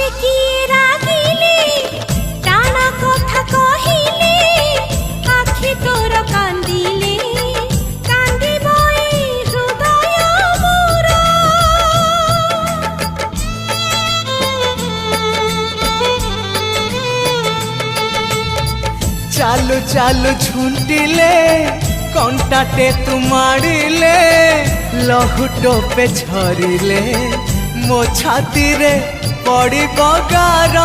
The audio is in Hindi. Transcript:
পথে কি রাগিলে টানা কথা কহিলে আখি তোর কান্দিলে কান্দিব এই হৃদয় মোর। चालू चालू झुंटिले कंटाटे तू मारिले लहू टोपे झरिले मो छाती रे पड़ी बगार।